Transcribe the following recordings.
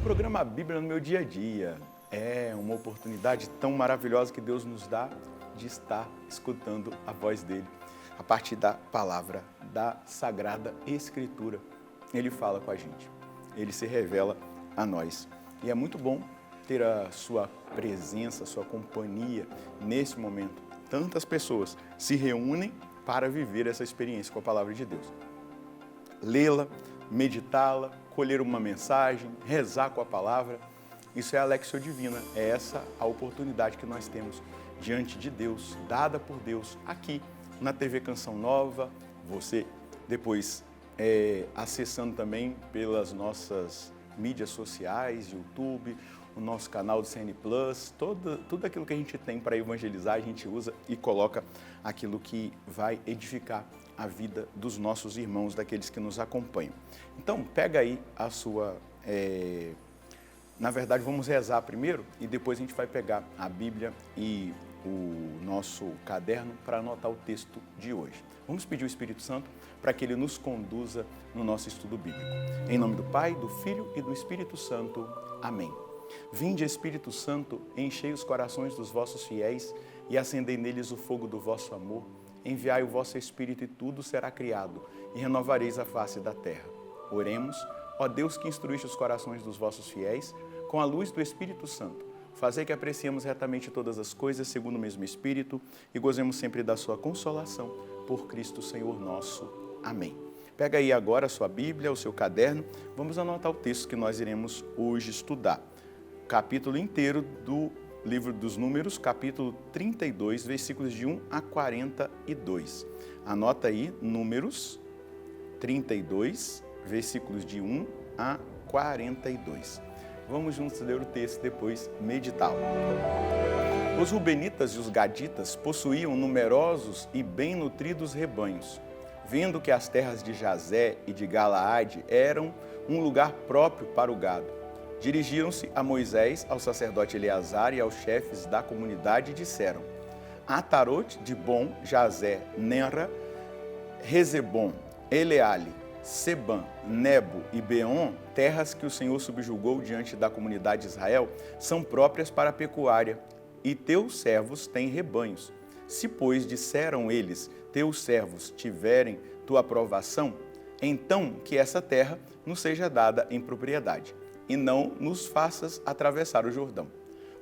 programa Bíblia no meu dia a dia. É uma oportunidade tão maravilhosa que Deus nos dá de estar escutando a voz dele a partir da palavra da Sagrada Escritura. Ele fala com a gente, ele se revela a nós. E é muito bom ter a sua presença, a sua companhia nesse momento. Tantas pessoas se reúnem para viver essa experiência com a palavra de Deus. Lê-la, meditá-la, colher uma mensagem, rezar com a palavra. Isso é a Lexio Divina, é essa a oportunidade que nós temos diante de Deus, dada por Deus aqui na TV Canção Nova. Você depois acessando também pelas nossas mídias sociais, YouTube, o nosso canal do CN Plus, tudo aquilo que a gente tem para evangelizar, a gente usa e coloca aquilo que vai edificar a vida dos nossos irmãos, daqueles que nos acompanham. Então, pega aí a sua... Na verdade, vamos rezar primeiro e depois a gente vai pegar a Bíblia e o nosso caderno para anotar o texto de hoje. Vamos pedir o Espírito Santo para que ele nos conduza no nosso estudo bíblico. Em nome do Pai, do Filho e do Espírito Santo. Amém. Vinde, Espírito Santo, enchei os corações dos vossos fiéis e acendei neles o fogo do vosso amor. Enviai o vosso Espírito e tudo será criado, e renovareis a face da terra. Oremos, ó Deus que instruíste os corações dos vossos fiéis, com a luz do Espírito Santo. Fazei que apreciemos retamente todas as coisas, segundo o mesmo Espírito, e gozemos sempre da sua consolação, por Cristo Senhor nosso. Amém. Pega aí agora a sua Bíblia, o seu caderno, vamos anotar o texto que nós iremos hoje estudar. Capítulo inteiro do livro dos Números, capítulo 32, versículos de 1 a 42. Anota aí, Números 32, versículos de 1 a 42. Vamos juntos ler o texto e depois meditá-lo. Os Rubenitas e os Gaditas possuíam numerosos e bem nutridos rebanhos. Vendo que as terras de Jazé e de Galaade eram um lugar próprio para o gado, dirigiram-se a Moisés, ao sacerdote Eleazar e aos chefes da comunidade e disseram: Atarote, Dibon, Jazé, Nenra, Rezebom, Eleale, Sebam, Nebo e Beon, terras que o Senhor subjugou diante da comunidade de Israel, são próprias para a pecuária, e teus servos têm rebanhos. Se, pois, disseram eles, teus servos tiverem tua aprovação, então que essa terra nos seja dada em propriedade, e não nos faças atravessar o Jordão.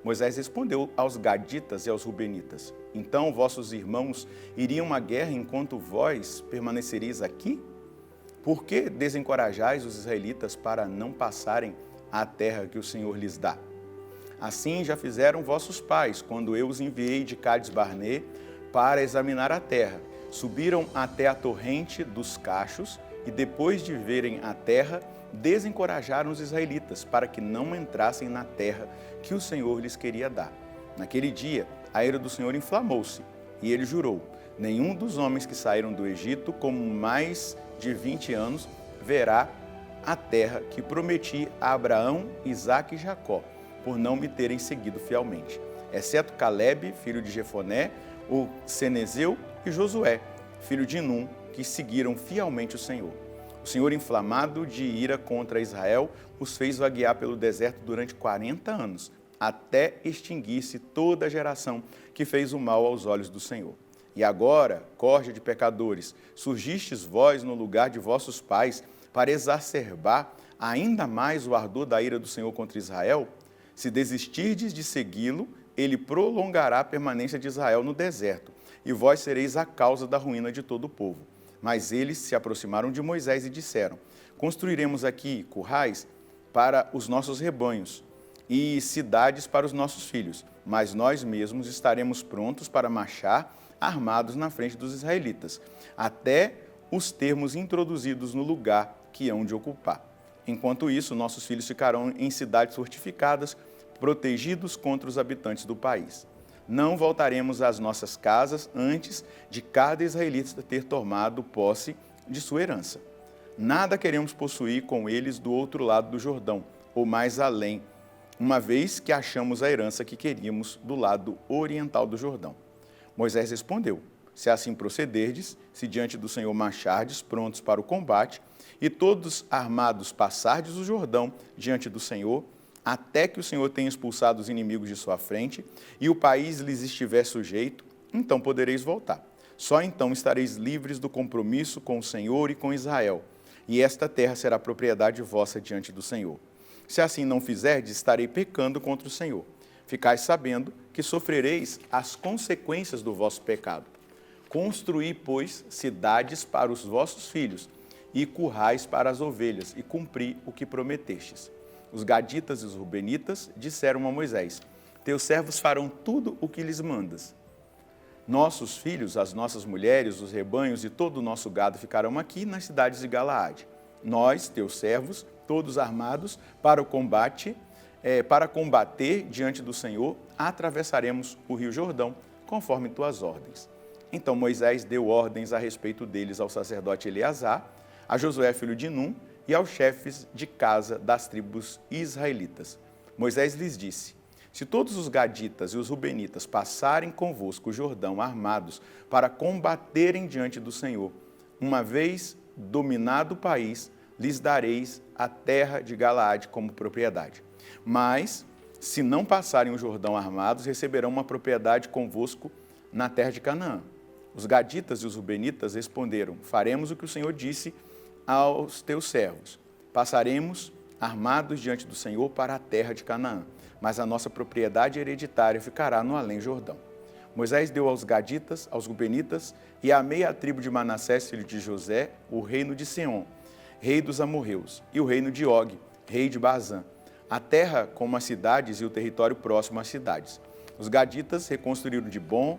Moisés respondeu aos Gaditas e aos Rubenitas: Então vossos irmãos iriam à guerra enquanto vós permanecereis aqui? Por que desencorajais os israelitas para não passarem à terra que o Senhor lhes dá? Assim já fizeram vossos pais, quando eu os enviei de Cades-Barnê para examinar a terra. Subiram até a torrente dos Cachos e, depois de verem a terra, desencorajaram os israelitas para que não entrassem na terra que o Senhor lhes queria dar. Naquele dia, a ira do Senhor inflamou-se e ele jurou: nenhum dos homens que saíram do Egito, como mais de 20 anos, verá a terra que prometi a Abraão, Isaque e Jacó, por não me terem seguido fielmente, exceto Calebe, filho de Jefoné, o Cenezeu e Josué, filho de Num, que seguiram fielmente o Senhor. O Senhor, inflamado de ira contra Israel, os fez vaguear pelo deserto durante 40 anos, até extinguir-se toda a geração que fez o mal aos olhos do Senhor. E agora, corja de pecadores, surgistes vós no lugar de vossos pais para exacerbar ainda mais o ardor da ira do Senhor contra Israel? Se desistirdes de segui-lo, ele prolongará a permanência de Israel no deserto, e vós sereis a causa da ruína de todo o povo. Mas eles se aproximaram de Moisés e disseram: Construiremos aqui currais para os nossos rebanhos e cidades para os nossos filhos, mas nós mesmos estaremos prontos para marchar armados na frente dos israelitas, até os termos introduzidos no lugar que hão de ocupar. Enquanto isso, nossos filhos ficarão em cidades fortificadas, protegidos contra os habitantes do país. Não voltaremos às nossas casas antes de cada israelita ter tomado posse de sua herança. Nada queremos possuir com eles do outro lado do Jordão, ou mais além, uma vez que achamos a herança que queríamos do lado oriental do Jordão. Moisés respondeu: Se assim procederdes, se diante do Senhor marchardes prontos para o combate, e todos armados passardes o Jordão diante do Senhor, até que o Senhor tenha expulsado os inimigos de sua frente e o país lhes estiver sujeito, então podereis voltar. Só então estareis livres do compromisso com o Senhor e com Israel, e esta terra será propriedade vossa diante do Senhor. Se assim não fizerdes, estarei pecando contra o Senhor. Ficais sabendo que sofrereis as consequências do vosso pecado. Construí, pois, cidades para os vossos filhos, e currais para as ovelhas, e cumpri o que prometestes. Os gaditas e os rubenitas disseram a Moisés: teus servos farão tudo o que lhes mandas. Nossos filhos, as nossas mulheres, os rebanhos e todo o nosso gado ficarão aqui nas cidades de Galaade. Nós, teus servos, todos armados para o combate, para combater diante do Senhor, atravessaremos o rio Jordão, conforme tuas ordens. Então Moisés deu ordens a respeito deles ao sacerdote Eleazar, a Josué filho de Num e aos chefes de casa das tribos israelitas. Moisés lhes disse: se todos os gaditas e os rubenitas passarem convosco o Jordão armados para combaterem diante do Senhor, uma vez dominado o país, lhes dareis a terra de Galaade como propriedade. Mas, se não passarem o Jordão armados, receberão uma propriedade convosco na terra de Canaã. Os gaditas e os rubenitas responderam: faremos o que o Senhor disse aos teus servos. Passaremos armados diante do Senhor para a terra de Canaã, mas a nossa propriedade hereditária ficará no além Jordão. Moisés deu aos gaditas, aos rubenitas e à meia tribo de Manassés, filho de José, o reino de Seom, rei dos amorreus, e o reino de Og, rei de Bazã, a terra como as cidades e o território próximo às cidades. Os gaditas reconstruíram Dibom,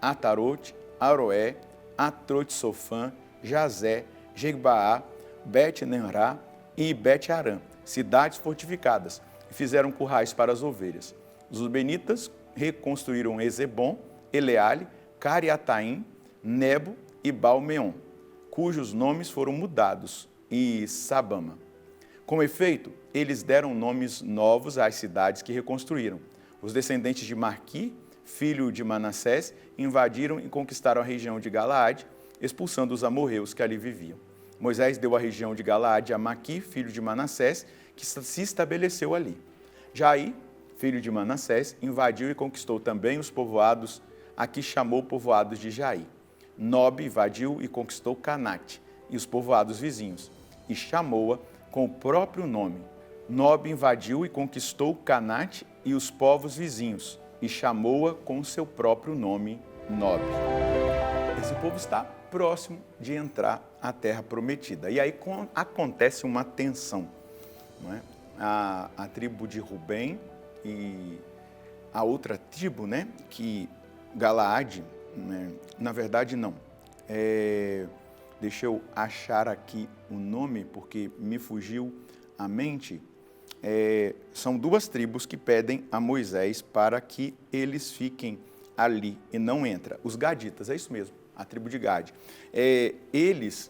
Atarote, Aroé, Atrote-Sofã, Jazé, Jegbaá, Bet-Nemrá e Bet-Arã, cidades fortificadas, e fizeram currais para as ovelhas. Os rubenitas reconstruíram Ezebom, Eleale, Cariataim, Nebo e Baal-Meon, cujos nomes foram mudados, e Sabama. Com efeito, eles deram nomes novos às cidades que reconstruíram. Os descendentes de Marqui, filho de Manassés, invadiram e conquistaram a região de Galaade, expulsando os amorreus que ali viviam. Moisés deu a região de Galaade a Maqui, filho de Manassés, que se estabeleceu ali. Jair, filho de Manassés, invadiu e conquistou também os povoados, a que chamou povoados de Jair. Nob invadiu e conquistou Canate e os povoados vizinhos, e chamou-a com o próprio nome. Nob invadiu e conquistou Canate e os povos vizinhos, e chamou-a com o seu próprio nome, Nob. Esse povo está próximo de entrar à terra prometida. E aí acontece uma tensão, não é? A tribo de Rubem e a outra tribo, né, que Galaade, né, na verdade não. Deixa eu achar aqui o nome, porque me fugiu a mente. São duas tribos que pedem a Moisés para que eles fiquem ali e não entrem. Os gaditas, é isso mesmo, a tribo de Gade. Eles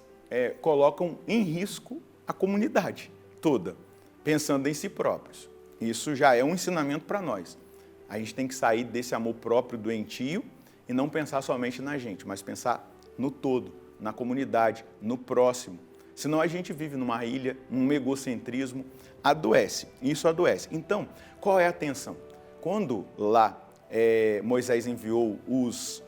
colocam em risco a comunidade toda, pensando em si próprios. Isso já é um ensinamento para nós. A gente tem que sair desse amor próprio doentio e não pensar somente na gente, mas pensar no todo, na comunidade, no próximo. Senão a gente vive numa ilha, num egocentrismo, adoece. Isso adoece. Então, qual é a tensão? Quando lá Moisés enviou os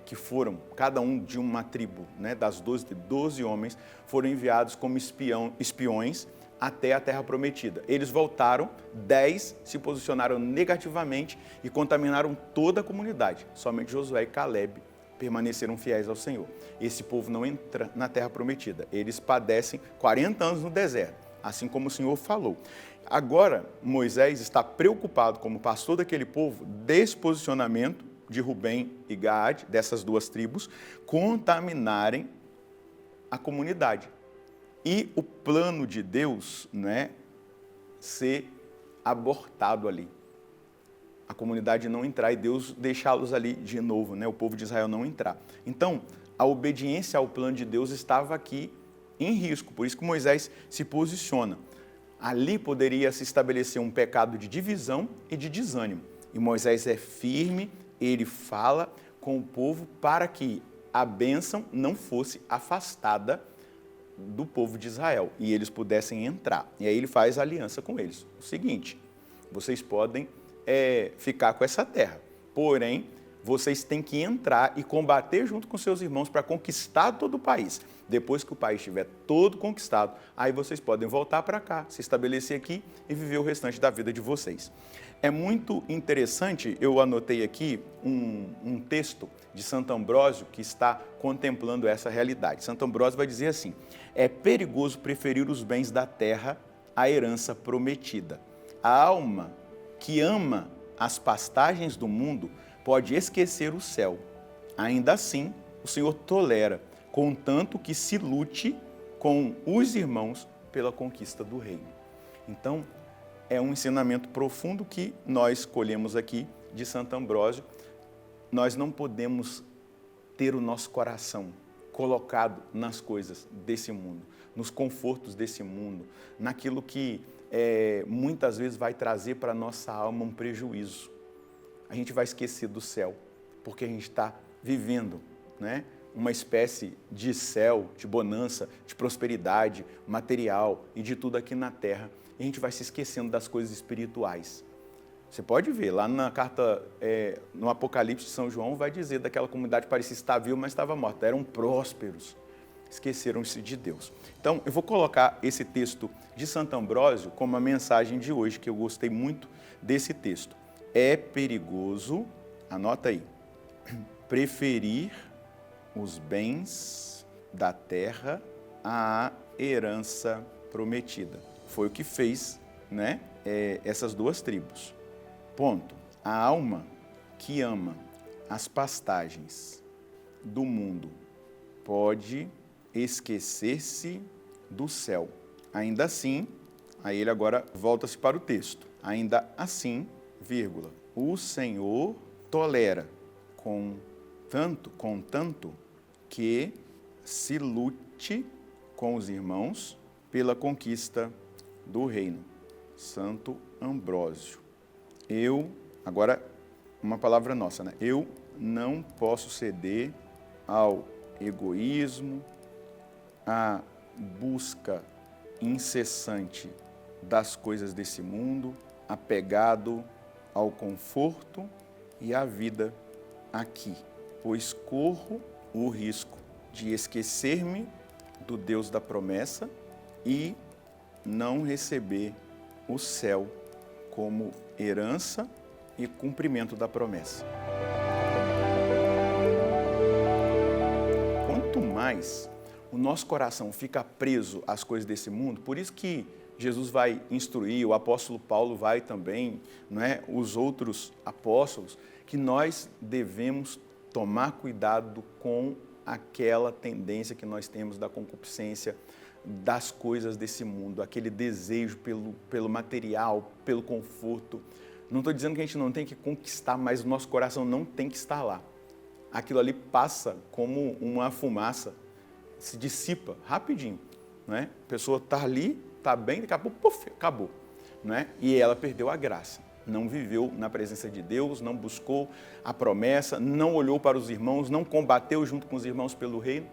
que foram, cada um de uma tribo, né, das 12 homens, foram enviados como espiões até a terra prometida. Eles voltaram, 10 se posicionaram negativamente e contaminaram toda a comunidade. Somente Josué e Calebe permaneceram fiéis ao Senhor. Esse povo não entra na terra prometida. Eles padecem 40 anos no deserto, assim como o Senhor falou. Agora, Moisés está preocupado como pastor daquele povo, desse posicionamento de Rubem e Gade, dessas duas tribos, contaminarem a comunidade. E o plano de Deus, né, ser abortado ali. A comunidade não entrar e Deus deixá-los ali de novo, né, o povo de Israel não entrar. Então, a obediência ao plano de Deus estava aqui em risco, por isso que Moisés se posiciona. Ali poderia se estabelecer um pecado de divisão e de desânimo. E Moisés é firme, ele fala com o povo para que a bênção não fosse afastada do povo de Israel e eles pudessem entrar. E aí ele faz aliança com eles. O seguinte, vocês podem ficar com essa terra. Porém, vocês têm que entrar e combater junto com seus irmãos para conquistar todo o país. Depois que o país estiver todo conquistado, aí vocês podem voltar para cá, se estabelecer aqui e viver o restante da vida de vocês. É muito interessante, eu anotei aqui um texto de Santo Ambrósio que está contemplando essa realidade. Santo Ambrósio vai dizer assim: é perigoso preferir os bens da terra à herança prometida. A alma que ama as pastagens do mundo pode esquecer o céu. Ainda assim, o Senhor tolera, contanto que se lute com os irmãos pela conquista do reino. Então, é um ensinamento profundo que nós colhemos aqui de Santo Ambrósio. Nós não podemos ter o nosso coração colocado nas coisas desse mundo, nos confortos desse mundo, naquilo que muitas vezes vai trazer para a nossa alma um prejuízo. A gente vai esquecer do céu, porque a gente está vivendo, né, uma espécie de céu, de bonança, de prosperidade material e de tudo aqui na terra. E a gente vai se esquecendo das coisas espirituais. Você pode ver, lá na carta, no Apocalipse de São João, vai dizer daquela comunidade que parecia estar viva, mas estava morta. Eram prósperos, esqueceram-se de Deus. Então, eu vou colocar esse texto de Santo Ambrósio como a mensagem de hoje, que eu gostei muito desse texto. É perigoso, anota aí, preferir os bens da terra à herança prometida. Foi o que fez, né, essas duas tribos. Ponto. A alma que ama as pastagens do mundo pode esquecer-se do céu. Ainda assim, aí ele agora volta-se para o texto. Ainda assim, vírgula, o Senhor tolera contanto que se lute com os irmãos pela conquista do reino. Santo Ambrósio. Agora uma palavra nossa, né? Eu não posso ceder ao egoísmo, à busca incessante das coisas desse mundo, apegado ao conforto e à vida aqui, pois corro o risco de esquecer-me do Deus da promessa e não receber o céu como herança e cumprimento da promessa. Quanto mais o nosso coração fica preso às coisas desse mundo, por isso que Jesus vai instruir, o apóstolo Paulo vai também, não é? Os outros apóstolos, que nós devemos tomar cuidado com aquela tendência que nós temos da concupiscência das coisas desse mundo, aquele desejo pelo material, pelo conforto. Não estou dizendo que a gente não tem que conquistar, mas o nosso coração não tem que estar lá. Aquilo ali passa como uma fumaça, se dissipa rapidinho, né? A pessoa está ali, está bem, daqui a pouco, puf, acabou, né? E ela perdeu a graça, não viveu na presença de Deus, não buscou a promessa, não olhou para os irmãos, não combateu junto com os irmãos pelo reino,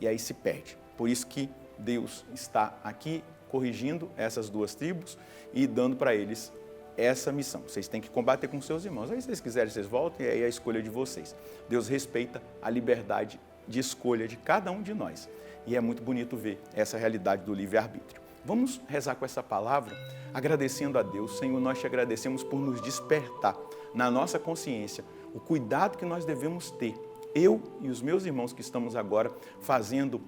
e aí se perde. Por isso que Deus está aqui corrigindo essas duas tribos e dando para eles essa missão. Vocês têm que combater com seus irmãos. Aí, se vocês quiserem, vocês voltem, e aí é a escolha de vocês. Deus respeita a liberdade de escolha de cada um de nós. E é muito bonito ver essa realidade do livre-arbítrio. Vamos rezar com essa palavra, agradecendo a Deus. Senhor, nós te agradecemos por nos despertar na nossa consciência o cuidado que nós devemos ter. Eu e os meus irmãos que estamos agora fazendo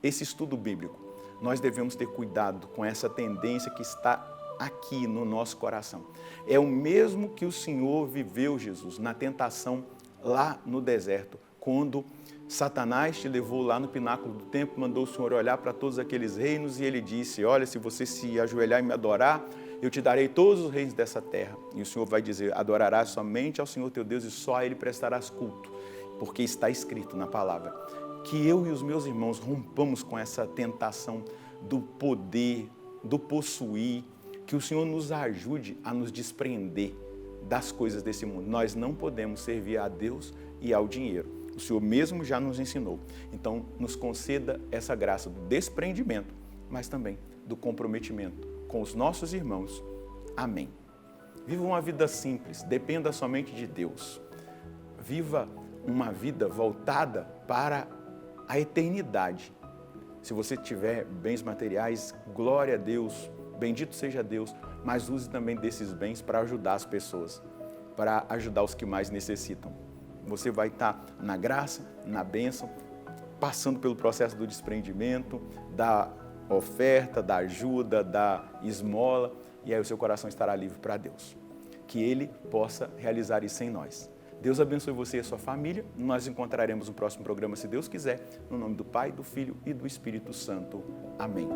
esse estudo bíblico, nós devemos ter cuidado com essa tendência que está aqui no nosso coração. É o mesmo que o Senhor viveu, Jesus, na tentação lá no deserto, quando Satanás te levou lá no pináculo do templo, mandou o Senhor olhar para todos aqueles reinos e ele disse: olha, se você se ajoelhar e me adorar, eu te darei todos os reinos dessa terra. E o Senhor vai dizer: adorarás somente ao Senhor teu Deus e só a Ele prestarás culto, porque está escrito na palavra. Que eu e os meus irmãos rompamos com essa tentação do poder, do possuir, que o Senhor nos ajude a nos desprender das coisas desse mundo. Nós não podemos servir a Deus e ao dinheiro. O Senhor mesmo já nos ensinou. Então, nos conceda essa graça do desprendimento, mas também do comprometimento com os nossos irmãos Amém. Viva uma vida simples, dependa somente de Deus. Viva uma vida voltada para a eternidade. Se você tiver bens materiais, glória a Deus, bendito seja Deus, mas use também desses bens para ajudar as pessoas, para ajudar os que mais necessitam. Você vai estar na graça, na bênção, passando pelo processo do desprendimento, da oferta, da ajuda, da esmola, e aí o seu coração estará livre para Deus. Que Ele possa realizar isso em nós. Deus abençoe você e a sua família. Nós encontraremos no próximo programa, se Deus quiser, no nome do Pai, do Filho e do Espírito Santo. Amém.